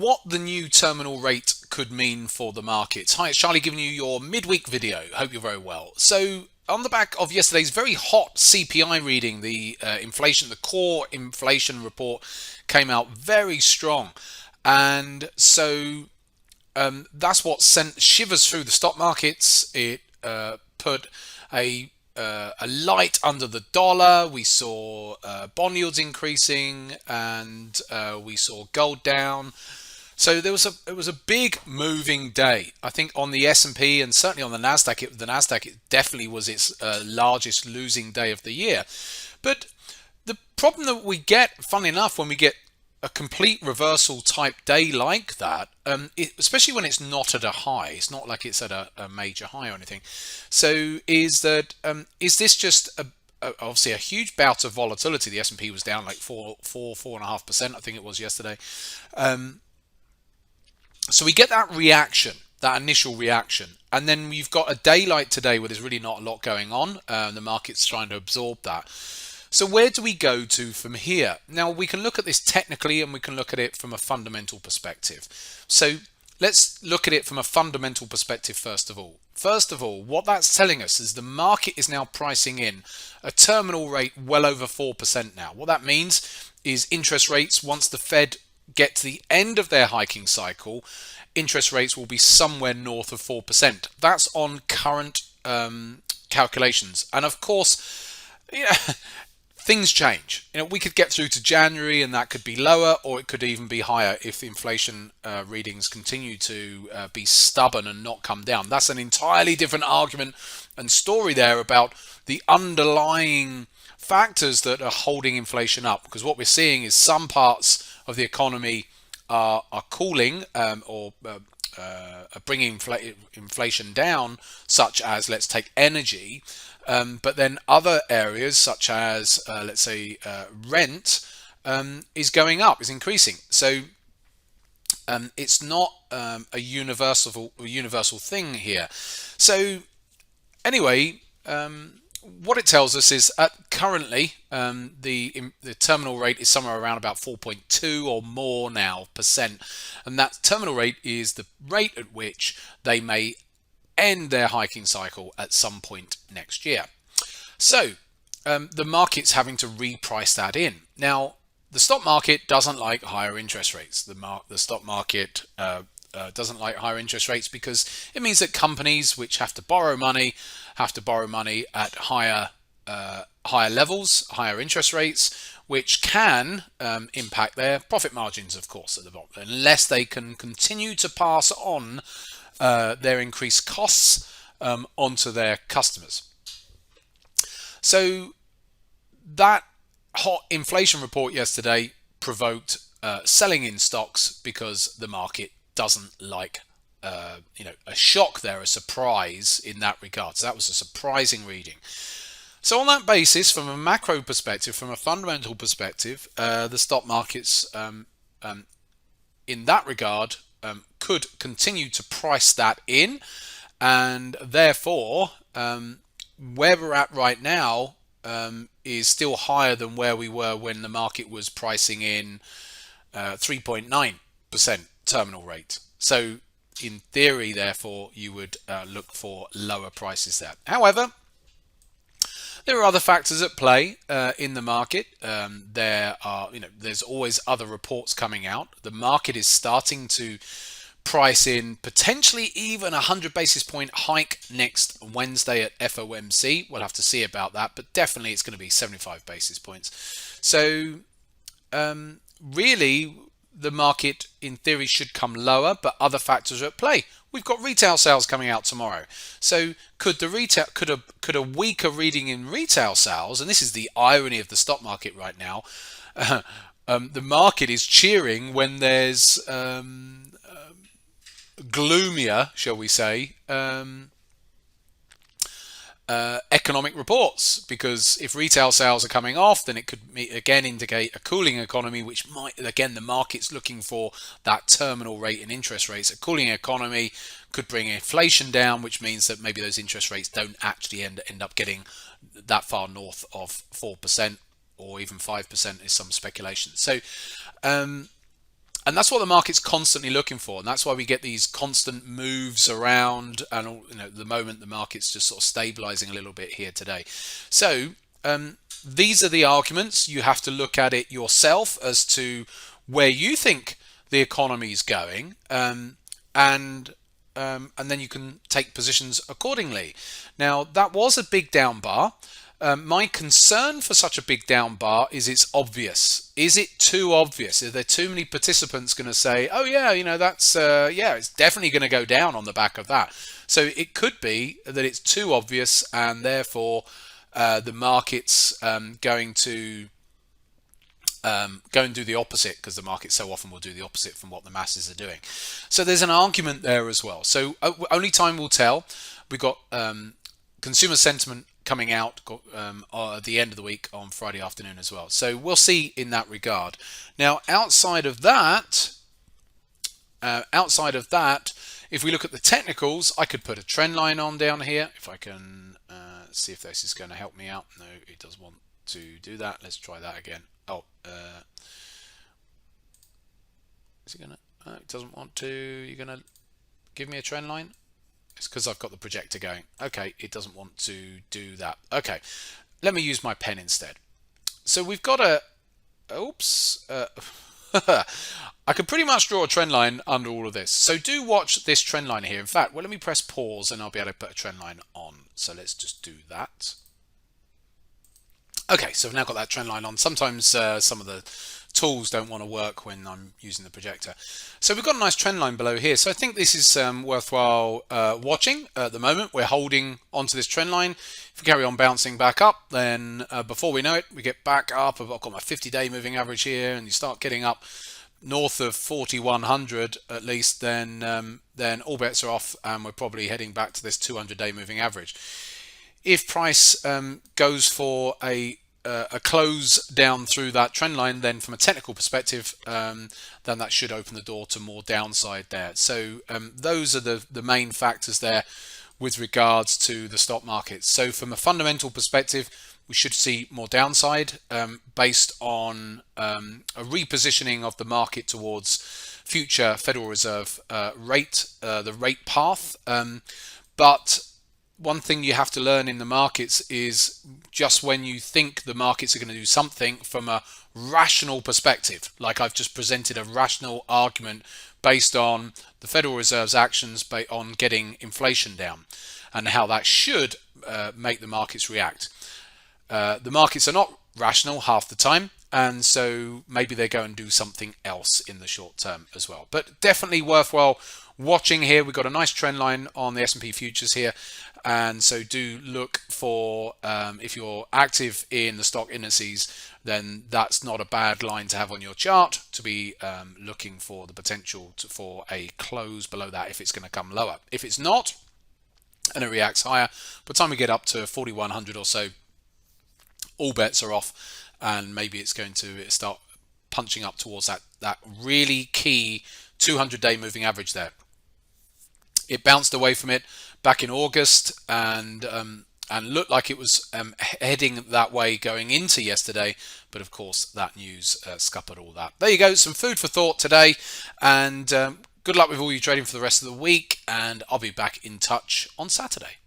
what the new terminal rate could mean for the markets. Hi, it's Charlie giving you your midweek video. Hope you're very well. So, on the back of yesterday's very hot CPI reading, the the core inflation report came out very strong. And so that's what sent shivers through the stock markets. It put a light under the dollar. We saw bond yields increasing, and we saw gold down. So it was a big moving day. I think on the S&P and certainly on the Nasdaq, it definitely was its largest losing day of the year. But the problem that we get, funnily enough, when we get a complete reversal type day like that, especially when it's not at a high, it's not like it's at a major high or anything. So is this just obviously a huge bout of volatility? The S&P was down like 4.5%, I think it was yesterday. So we get that reaction, that initial reaction, and then we've got a day like today where there's really not a lot going on. The market's trying to absorb that. So where do we go to from here? Now, we can look at this technically and we can look at it from a fundamental perspective. So let's look at it from a fundamental perspective first of all. First of all, what that's telling us is the market is now pricing in a terminal rate well over 4% now. What that means is interest rates, once the Fed get to the end of their hiking cycle, interest rates will be somewhere north of 4%. That's on current calculations. And of course, yeah, things change. We could get through to January and that could be lower, or it could even be higher if the inflation readings continue to be stubborn and not come down. That's an entirely different argument and story there about the underlying factors that are holding inflation up. Because what we're seeing is some parts of the economy are cooling or bringing inflation down, such as, let's take energy. But then other areas such as, let's say, rent is going up, is increasing. So it's not a universal thing here. So anyway, what it tells us is currently the terminal rate is somewhere around about 4.2 or more now percent, and that terminal rate is the rate at which they may end their hiking cycle at some point next year. So the market's having to reprice that in. Now, the stock market doesn't like higher interest rates. The stock market doesn't like higher interest rates because it means that companies which have to borrow money at higher levels, higher interest rates, which can impact their profit margins, of course, at the bottom, unless they can continue to pass on their increased costs onto their customers. So that hot inflation report yesterday provoked selling in stocks because the market doesn't like a shock there, a surprise in that regard. So that was a surprising reading. So on that basis, from a macro perspective, from a fundamental perspective, the stock markets in that regard could continue to price that in, and therefore where we're at right now is still higher than where we were when the market was pricing in 3.9% terminal rate. So in theory, therefore, you would look for lower prices there. However, there are other factors at play in the market. There's always other reports coming out. The market is starting to price in potentially even 100 basis point hike next Wednesday at FOMC. We'll have to see about that, but definitely it's going to be 75 basis points. So really, the market in theory should come lower, but other factors are at play. We've got retail sales coming out tomorrow. So could a weaker reading in retail sales, and this is the irony of the stock market right now, the market is cheering when there's gloomier, shall we say, economic reports, because if retail sales are coming off, then it could again indicate a cooling economy, which might, again, the market's looking for that terminal rate in interest rates. A cooling economy could bring inflation down, which means that maybe those interest rates don't actually end up getting that far north of 4% or even 5% is some speculation. So And that's what the market's constantly looking for, and that's why we get these constant moves around. And at the moment, the market's just sort of stabilizing a little bit here today. So these are the arguments. You have to look at it yourself as to where you think the economy is going, and then you can take positions accordingly. Now, that was a big down bar. My concern for such a big down bar is it's obvious. Is it too obvious? Are there too many participants going to say, oh yeah, that's, yeah, it's definitely going to go down on the back of that. So it could be that it's too obvious, and therefore the market's going to go and do the opposite, because the market so often will do the opposite from what the masses are doing. So there's an argument there as well. So only time will tell. We've got consumer sentiment coming out at the end of the week on Friday afternoon as well. So we'll see in that regard. Now, outside of that, if we look at the technicals, I could put a trend line on down here. If I can see if this is going to help me out. No, it doesn't want to do that. Let's try that again. Oh, is it going to? It doesn't want to. You're going to give me a trend line? It's because I've got the projector going. Okay, it doesn't want to do that. Okay, let me use my pen instead. So we've got a... Oops. I could pretty much draw a trend line under all of this. So do watch this trend line here. In fact, well, let me press pause and I'll be able to put a trend line on. So let's just do that. Okay, so I've now got that trend line on. Sometimes some of the tools don't want to work when I'm using the projector. So we've got a nice trend line below here. So I think this is worthwhile watching at the moment. We're holding onto this trend line. If we carry on bouncing back up, then before we know it, we get back up. I've got my 50-day moving average here, and you start getting up north of 4100 at least, then all bets are off, and we're probably heading back to this 200-day moving average. If price goes for a close down through that trend line, then from a technical perspective, then that should open the door to more downside there. So those are the main factors there with regards to the stock market. So from a fundamental perspective, we should see more downside based on a repositioning of the market towards future Federal Reserve rate, the rate path. But one thing you have to learn in the markets is just when you think the markets are going to do something from a rational perspective, like I've just presented a rational argument based on the Federal Reserve's actions on getting inflation down and how that should make the markets react. The markets are not rational half the time, and so maybe they go and do something else in the short term as well. But definitely worthwhile watching here. We've got a nice trend line on the S&P futures here, and so do look for, if you're active in the stock indices, then that's not a bad line to have on your chart, to be looking for the potential for a close below that if it's going to come lower. If it's not, and it reacts higher, by the time we get up to 4100 or so, all bets are off, and maybe it's going to start punching up towards that really key 200-day moving average there. It bounced away from it back in August and looked like it was heading that way going into yesterday, but of course that news scuppered all that. There you go, some food for thought today, and good luck with all your trading for the rest of the week, and I'll be back in touch on Saturday.